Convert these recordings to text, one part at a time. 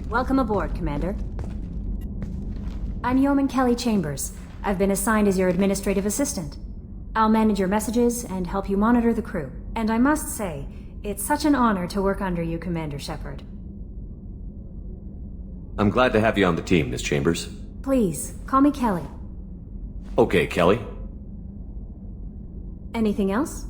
Welcome aboard, Commander. I'm Yeoman Kelly Chambers. I've been assigned as your administrative assistant. I'll manage your messages and help you monitor the crew. And I must say, it's such an honor to work under you, Commander Shepard. I'm glad to have you on the team, Miss Chambers. Please, call me Kelly. Okay, Kelly. Anything else?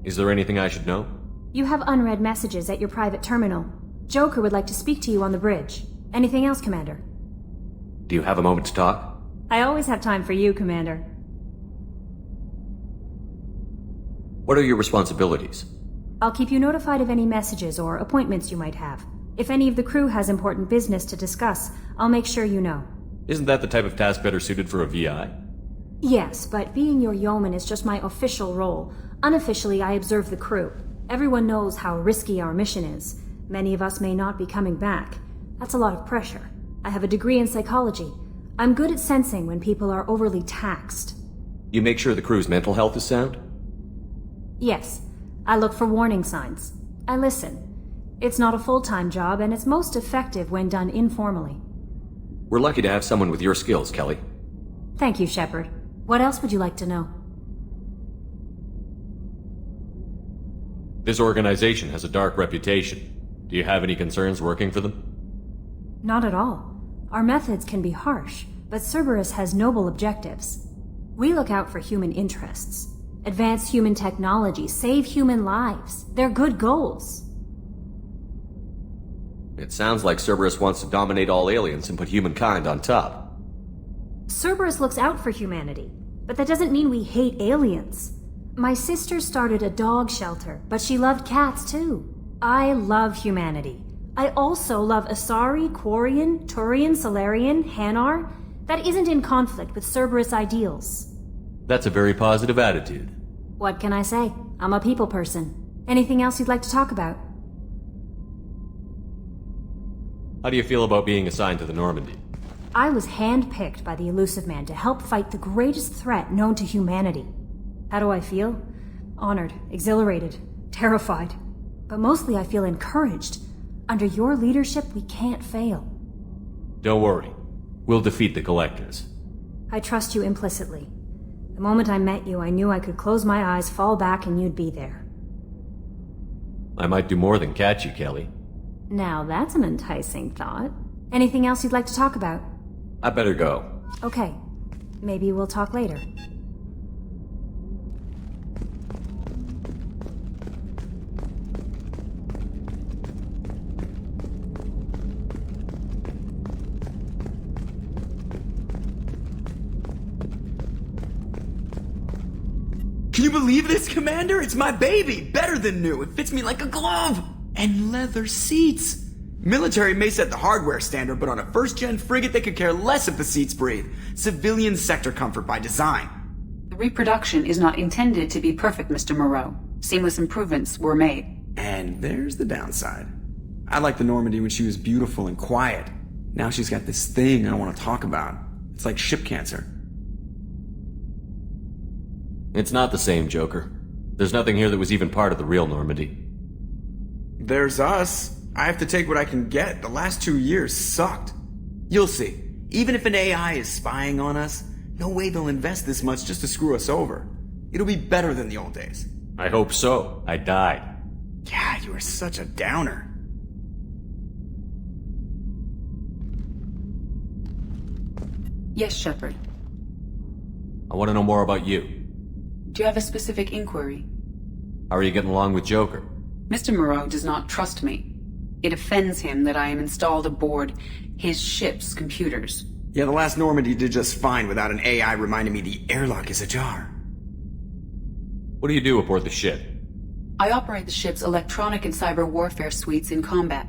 Is there anything I should know? You have unread messages at your private terminal. Joker would like to speak to you on the bridge. Anything else, Commander? Do you have a moment to talk? I always have time for you, Commander. What are your responsibilities? I'll keep you notified of any messages or appointments you might have. If any of the crew has important business to discuss, I'll make sure you know. Isn't that the type of task better suited for a VI? Yes, but being your yeoman is just my official role. Unofficially, I observe the crew. Everyone knows how risky our mission is. Many of us may not be coming back. That's a lot of pressure. I have a degree in psychology. I'm good at sensing when people are overly taxed. You make sure the crew's mental health is sound? Yes. I look for warning signs. I listen. It's not a full-time job, and it's most effective when done informally. We're lucky to have someone with your skills, Kelly. Thank you, Shepard. What else would you like to know? This organization has a dark reputation. Do you have any concerns working for them? Not at all. Our methods can be harsh, but Cerberus has noble objectives. We look out for human interests. Advance human technology, save human lives. They're good goals. It sounds like Cerberus wants to dominate all aliens and put humankind on top. Cerberus looks out for humanity, but that doesn't mean we hate aliens. My sister started a dog shelter, but she loved cats too. I love humanity. I also love Asari, Quarian, Turian, Solarian, Hanar. That isn't in conflict with Cerberus ideals. That's a very positive attitude. What can I say? I'm a people person. Anything else you'd like to talk about? How do you feel about being assigned to the Normandy? I was handpicked by the Elusive Man to help fight the greatest threat known to humanity. How do I feel? Honored, exhilarated, terrified. But mostly I feel encouraged. Under your leadership, we can't fail. Don't worry. We'll defeat the Collectors. I trust you implicitly. The moment I met you, I knew I could close my eyes, fall back, and you'd be there. I might do more than catch you, Kelly. Now that's an enticing thought. Anything else you'd like to talk about? I better go. Okay. Maybe we'll talk later. Can you believe this, Commander? It's my baby! Better than new! It fits me like a glove! And leather seats! Military may set the hardware standard, but on a first-gen frigate they could care less if the seats breathe. Civilian sector comfort by design. The reproduction is not intended to be perfect, Mr. Moreau. Seamless improvements were made. And there's the downside. I liked the Normandy when she was beautiful and quiet. Now she's got this thing I don't want to talk about. It's like ship cancer. It's not the same, Joker. There's nothing here that was even part of the real Normandy. There's us. I have to take what I can get. The last 2 years sucked. You'll see. Even if an AI is spying on us, no way they'll invest this much just to screw us over. It'll be better than the old days. I hope so. I died. Yeah, you are such a downer. Yes, Shepard. I want to know more about you. Do you have a specific inquiry? How are you getting along with Joker? Mr. Moreau does not trust me. It offends him that I am installed aboard his ship's computers. Yeah, the last Normandy did just fine without an AI reminding me the airlock is ajar. What do you do aboard the ship? I operate the ship's electronic and cyber warfare suites in combat.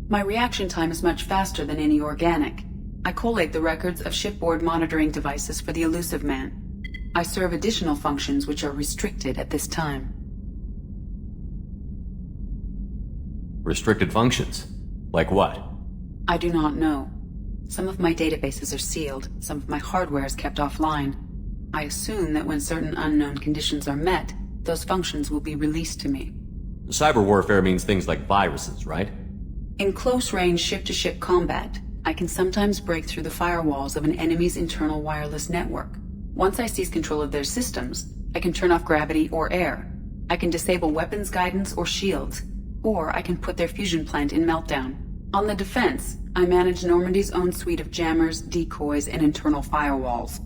My reaction time is much faster than any organic. I collate the records of shipboard monitoring devices for the Elusive Man. I serve additional functions which are restricted at this time. Restricted functions? Like what? I do not know. Some of my databases are sealed, some of my hardware is kept offline. I assume that when certain unknown conditions are met, those functions will be released to me. Cyber warfare means things like viruses, right? In close-range ship-to-ship combat, I can sometimes break through the firewalls of an enemy's internal wireless network. Once I seize control of their systems, I can turn off gravity or air. I can disable weapons guidance or shields, or I can put their fusion plant in meltdown. On the defense, I manage Normandy's own suite of jammers, decoys, and internal firewalls.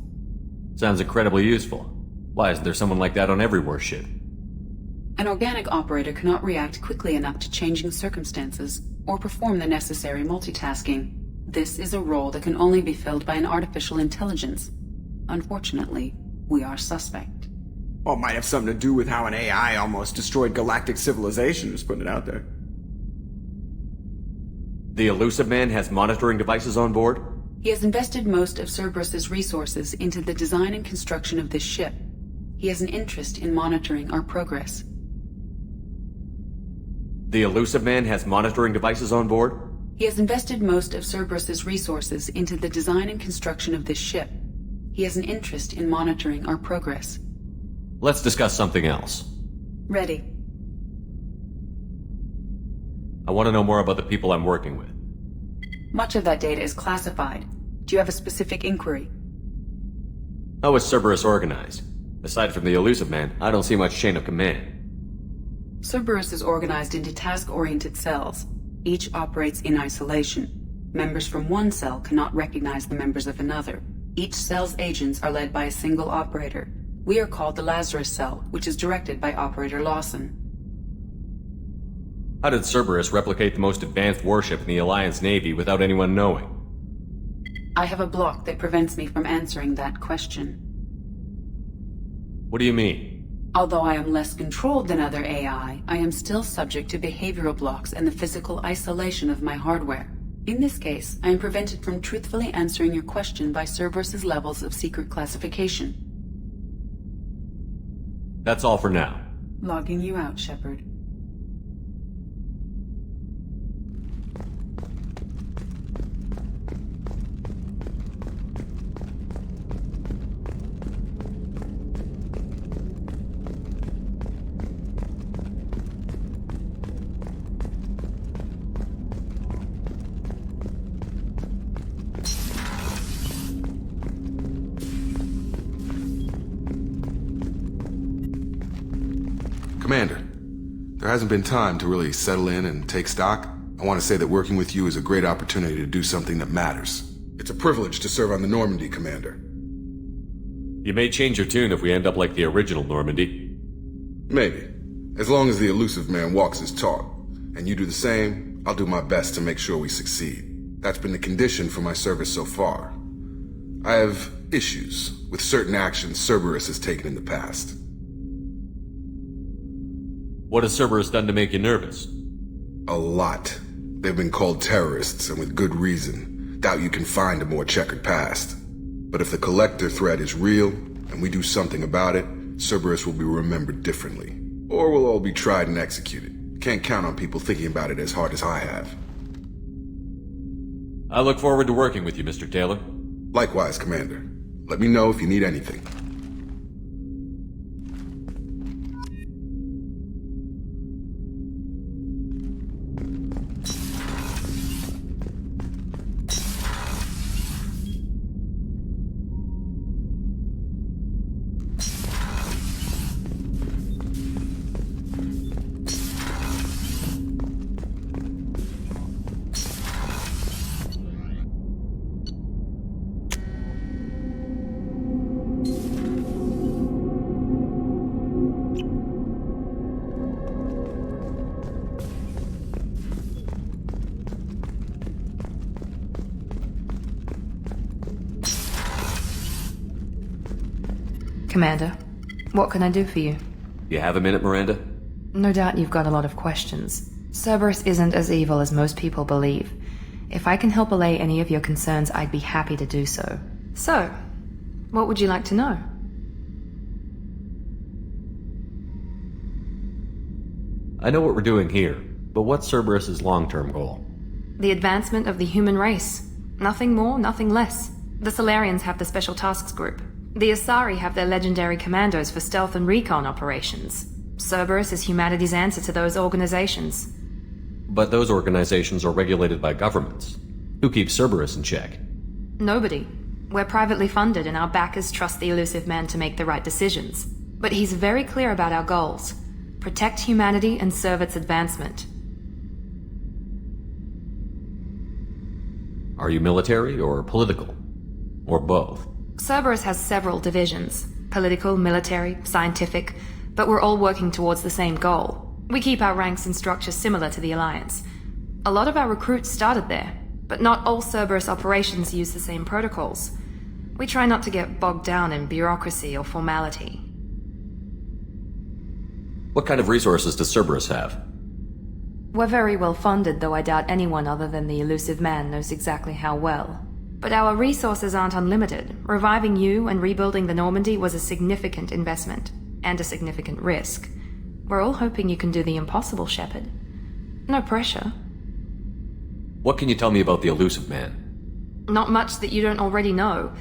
Sounds incredibly useful. Why isn't there someone like that on every warship? An organic operator cannot react quickly enough to changing circumstances or perform the necessary multitasking. This is a role that can only be filled by an artificial intelligence. Unfortunately, we are suspect. Well, it might have something to do with how an AI almost destroyed galactic civilization, just putting it out there. The Elusive Man has monitoring devices on board? He has invested most of Cerberus's resources into the design and construction of this ship. He has an interest in monitoring our progress. The Elusive Man has monitoring devices on board? He has invested most of Cerberus's resources into the design and construction of this ship. He has an interest in monitoring our progress. Let's discuss something else. Ready. I want to know more about the people I'm working with. Much of that data is classified. Do you have a specific inquiry? How is Cerberus organized? Aside from the Elusive Man, I don't see much chain of command. Cerberus is organized into task-oriented cells. Each operates in isolation. Members from one cell cannot recognize the members of another. Each cell's agents are led by a single operator. We are called the Lazarus Cell, which is directed by Operator Lawson. How did Cerberus replicate the most advanced warship in the Alliance Navy without anyone knowing? I have a block that prevents me from answering that question. What do you mean? Although I am less controlled than other AI, I am still subject to behavioral blocks and the physical isolation of my hardware. In this case, I am prevented from truthfully answering your question by Cerberus's levels of secret classification. That's all for now. Logging you out, Shepard. Commander, there hasn't been time to really settle in and take stock. I want to say that working with you is a great opportunity to do something that matters. It's a privilege to serve on the Normandy, Commander. You may change your tune if we end up like the original Normandy. Maybe. As long as the Elusive Man walks his talk, and you do the same, I'll do my best to make sure we succeed. That's been the condition for my service so far. I have issues with certain actions Cerberus has taken in the past. What has Cerberus done to make you nervous? A lot. They've been called terrorists, and with good reason. Doubt you can find a more checkered past. But if the Collector threat is real, and we do something about it, Cerberus will be remembered differently. Or we'll all be tried and executed. Can't count on people thinking about it as hard as I have. I look forward to working with you, Mr. Taylor. Likewise, Commander. Let me know if you need anything. Commander, what can I do for you? You have a minute, Miranda? No doubt you've got a lot of questions. Cerberus isn't as evil as most people believe. If I can help allay any of your concerns, I'd be happy to do so. So, what would you like to know? I know what we're doing here, but what's Cerberus's long-term goal? The advancement of the human race. Nothing more, nothing less. The Solarians have the Special Tasks Group. The Asari have their legendary commandos for stealth and recon operations. Cerberus is humanity's answer to those organizations. But those organizations are regulated by governments. Who keeps Cerberus in check? Nobody. We're privately funded and our backers trust the elusive man to make the right decisions. But he's very clear about our goals. Protect humanity and serve its advancement. Are you military or political? Or both? Cerberus has several divisions. Political, military, scientific, but we're all working towards the same goal. We keep our ranks and structure similar to the Alliance. A lot of our recruits started there, but not all Cerberus operations use the same protocols. We try not to get bogged down in bureaucracy or formality. What kind of resources does Cerberus have? We're very well funded, though I doubt anyone other than the elusive man knows exactly how well. But our resources aren't unlimited. Reviving you and rebuilding the Normandy was a significant investment, and a significant risk. We're all hoping you can do the impossible, Shepard. No pressure. What can you tell me about the elusive man? Not much that you don't already know.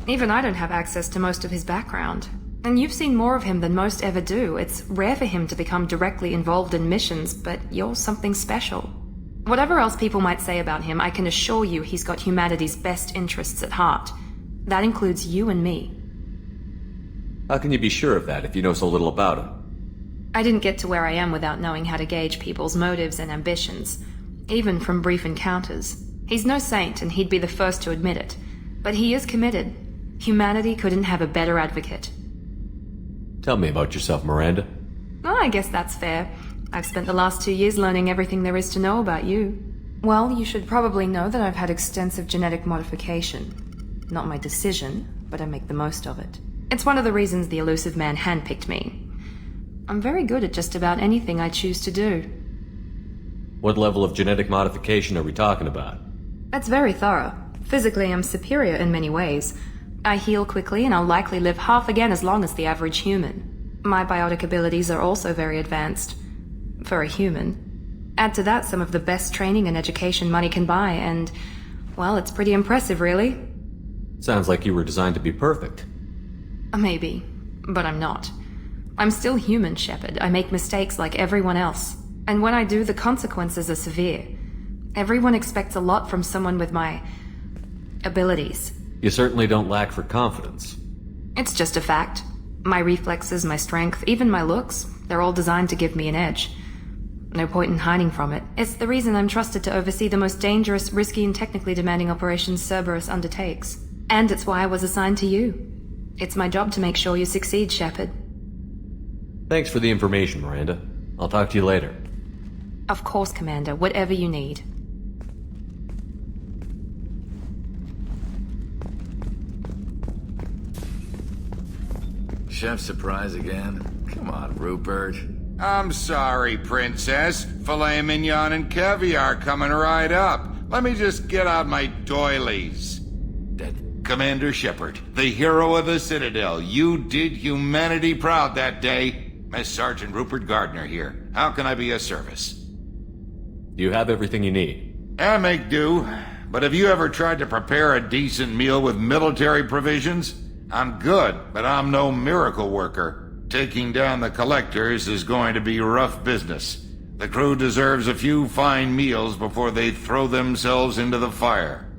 Even I don't have access to most of his background. And you've seen more of him than most ever do. It's rare for him to become directly involved in missions, but you're something special. Whatever else people might say about him, I can assure you he's got humanity's best interests at heart. That includes you and me. How can you be sure of that if you know so little about him? I didn't get to where I am without knowing how to gauge people's motives and ambitions, even from brief encounters. He's no saint, and he'd be the first to admit it. But he is committed. Humanity couldn't have a better advocate. Tell me about yourself, Miranda. Oh, I guess that's fair. I've spent the last 2 years learning everything there is to know about you. Well, you should probably know that I've had extensive genetic modification. Not my decision, but I make the most of it. It's one of the reasons the elusive man handpicked me. I'm very good at just about anything I choose to do. What level of genetic modification are we talking about? That's very thorough. Physically, I'm superior in many ways. I heal quickly, and I'll likely live half again as long as the average human. My biotic abilities are also very advanced. For a human. Add to that some of the best training and education money can buy, and, well, it's pretty impressive, really. Sounds like you were designed to be perfect. Maybe, but I'm not. I'm still human, Shepard. I make mistakes like everyone else. And when I do, the consequences are severe. Everyone expects a lot from someone with my abilities. You certainly don't lack for confidence. It's just a fact. My reflexes, my strength, even my looks, they're all designed to give me an edge. No point in hiding from it. It's the reason I'm trusted to oversee the most dangerous, risky, and technically demanding operations Cerberus undertakes. And it's why I was assigned to you. It's my job to make sure you succeed, Shepard. Thanks for the information, Miranda. I'll talk to you later. Of course, Commander. Whatever you need. Chef surprise again? Come on, Rupert. I'm sorry, Princess. Filet mignon and caviar coming right up. Let me just get out my doilies. Commander Shepard, the hero of the Citadel. You did humanity proud that day. Miss Sergeant Rupert Gardner here. How can I be of service? You have everything you need. I make do. But have you ever tried to prepare a decent meal with military provisions? I'm good, but I'm no miracle worker. Taking down the collectors is going to be rough business. The crew deserves a few fine meals before they throw themselves into the fire.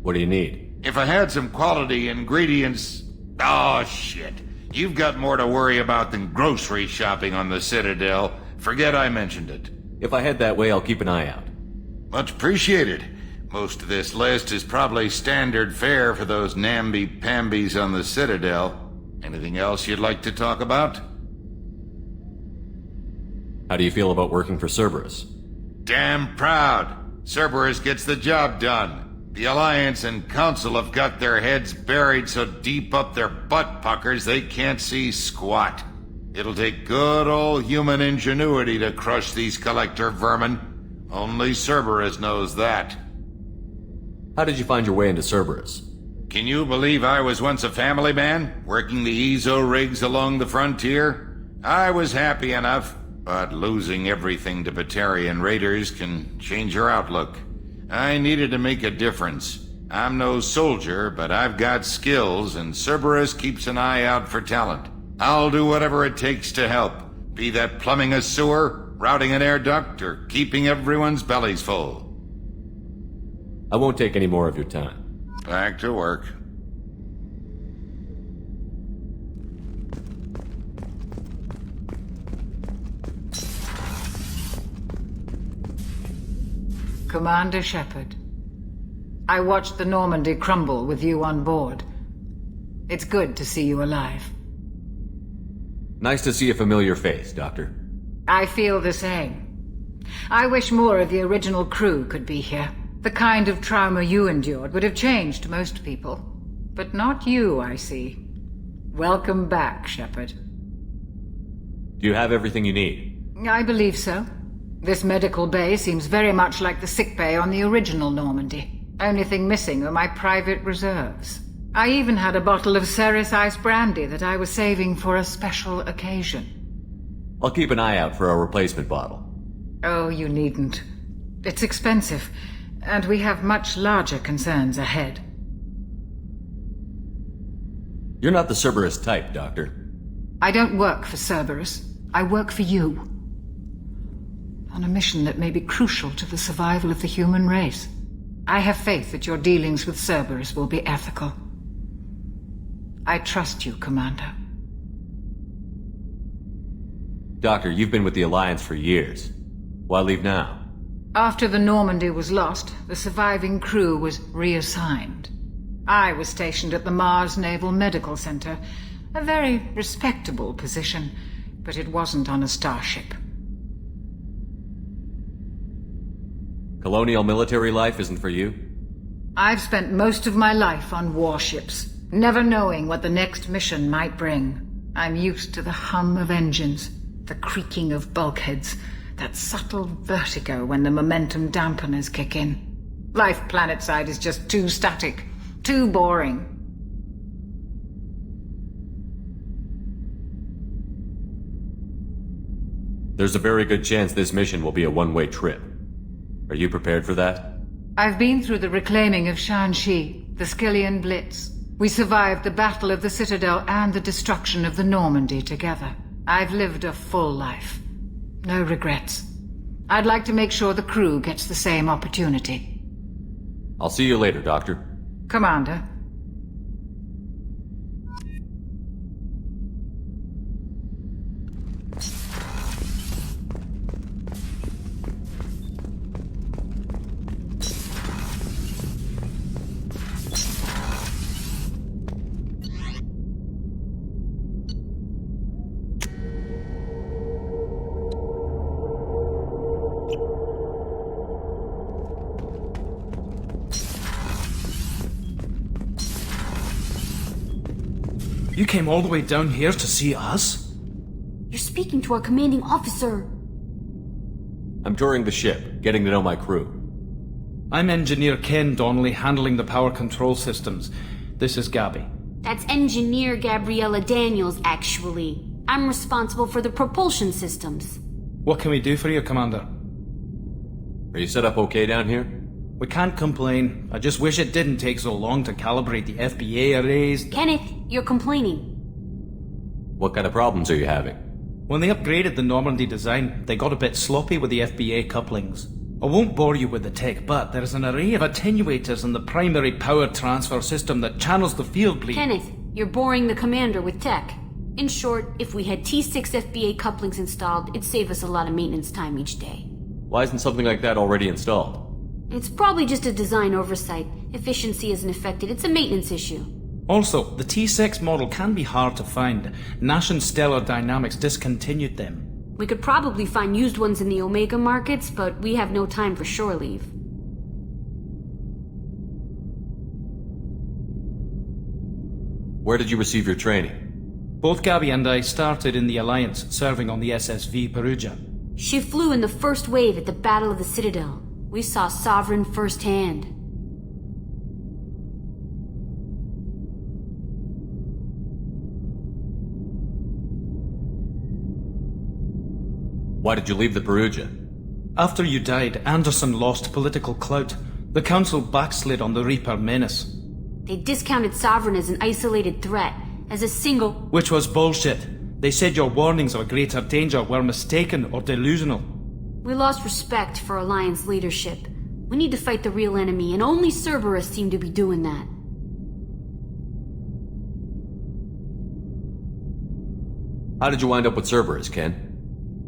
What do you need? If I had some quality ingredients... Oh, shit. You've got more to worry about than grocery shopping on the Citadel. Forget I mentioned it. If I head that way, I'll keep an eye out. Much appreciated. Most of this list is probably standard fare for those namby-pambies on the Citadel. Anything else you'd like to talk about? How do you feel about working for Cerberus? Damn proud. Cerberus gets the job done. The Alliance and Council have got their heads buried so deep up their butt puckers they can't see squat. It'll take good old human ingenuity to crush these collector vermin. Only Cerberus knows that. How did you find your way into Cerberus? Can you believe I was once a family man, working the EZO rigs along the frontier? I was happy enough, but losing everything to Batarian raiders can change your outlook. I needed to make a difference. I'm no soldier, but I've got skills, and Cerberus keeps an eye out for talent. I'll do whatever it takes to help, be that plumbing a sewer, routing an air duct, or keeping everyone's bellies full. I won't take any more of your time. Back to work. Commander Shepard, I watched the Normandy crumble with you on board. It's good to see you alive. Nice to see a familiar face, Doctor. I feel the same. I wish more of the original crew could be here. The kind of trauma you endured would have changed most people. But not you, I see. Welcome back, Shepard. Do you have everything you need? I believe so. This medical bay seems very much like the sick bay on the original Normandy. Only thing missing are my private reserves. I even had a bottle of Cerberus ice brandy that I was saving for a special occasion. I'll keep an eye out for a replacement bottle. Oh, you needn't. It's expensive, and we have much larger concerns ahead. You're not the Cerberus type, Doctor. I don't work for Cerberus. I work for you. On a mission that may be crucial to the survival of the human race. I have faith that your dealings with Cerberus will be ethical. I trust you, Commander. Doctor, you've been with the Alliance for years. Why leave now? After the Normandy was lost, the surviving crew was reassigned. I was stationed at the Mars Naval Medical Center, a very respectable position, but it wasn't on a starship. Colonial military life isn't for you? I've spent most of my life on warships, never knowing what the next mission might bring. I'm used to the hum of engines, the creaking of bulkheads, that subtle vertigo when the momentum dampeners kick in. Life planetside is just too static, too boring. There's a very good chance this mission will be a one-way trip. Are you prepared for that? I've been through the reclaiming of Shanxi, the Skyllian Blitz. We survived the Battle of the Citadel and the destruction of the Normandy together. I've lived a full life. No regrets. I'd like to make sure the crew gets the same opportunity. I'll see you later, Doctor. Commander. You came all the way down here to see us? You're speaking to our commanding officer. I'm touring the ship, getting to know my crew. I'm Engineer Ken Donnelly, handling the power control systems. This is Gabby. That's Engineer Gabriella Daniels, actually. I'm responsible for the propulsion systems. What can we do for you, Commander? Are you set up okay down here? We can't complain. I just wish it didn't take so long to calibrate the FBA arrays. Kenneth, you're complaining. What kind of problems are you having? When they upgraded the Normandy design, they got a bit sloppy with the FBA couplings. I won't bore you with the tech, but there's an array of attenuators in the primary power transfer system that channels the field bleed. Kenneth, you're boring the commander with tech. In short, if we had T6 FBA couplings installed, it'd save us a lot of maintenance time each day. Why isn't something like that already installed? It's probably just a design oversight. Efficiency isn't affected. It's a maintenance issue. Also, the T6 model can be hard to find. Nash and Stellar Dynamics discontinued them. We could probably find used ones in the Omega markets, but we have no time for shore leave. Where did you receive your training? Both Gabby and I started in the Alliance, serving on the SSV Perugia. She flew in the first wave at the Battle of the Citadel. We saw Sovereign firsthand. Why did you leave the Perugia? After you died, Anderson lost political clout. The Council backslid on the Reaper menace. They discounted Sovereign as an isolated threat, as a single... Which was bullshit. They said your warnings of a greater danger were mistaken or delusional. We lost respect for Alliance leadership. We need to fight the real enemy, and only Cerberus seemed to be doing that. How did you wind up with Cerberus, Ken?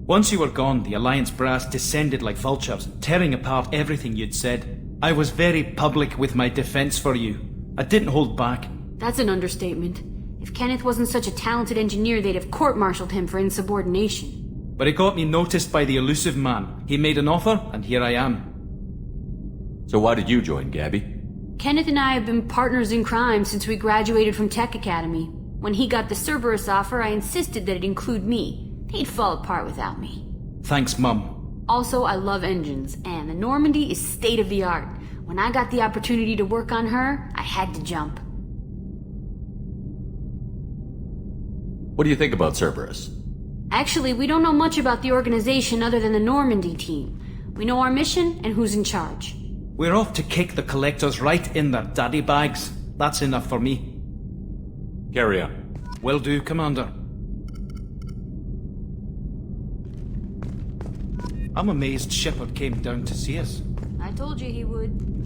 Once you were gone, the Alliance brass descended like vultures, tearing apart everything you'd said. I was very public with my defense for you. I didn't hold back. That's an understatement. If Kenneth wasn't such a talented engineer, they'd have court-martialed him for insubordination. But it got me noticed by the elusive man. He made an offer, and here I am. So why did you join, Gabby? Kenneth and I have been partners in crime since we graduated from Tech Academy. When he got the Cerberus offer, I insisted that it include me. He'd fall apart without me. Thanks, Mum. Also, I love engines, and the Normandy is state-of-the-art. When I got the opportunity to work on her, I had to jump. What do you think about Cerberus? Actually, we don't know much about the organization other than the Normandy team. We know our mission and who's in charge. We're off to kick the Collectors right in their daddy bags. That's enough for me. Carry on. Will do, Commander. I'm amazed Shepard came down to see us. I told you he would.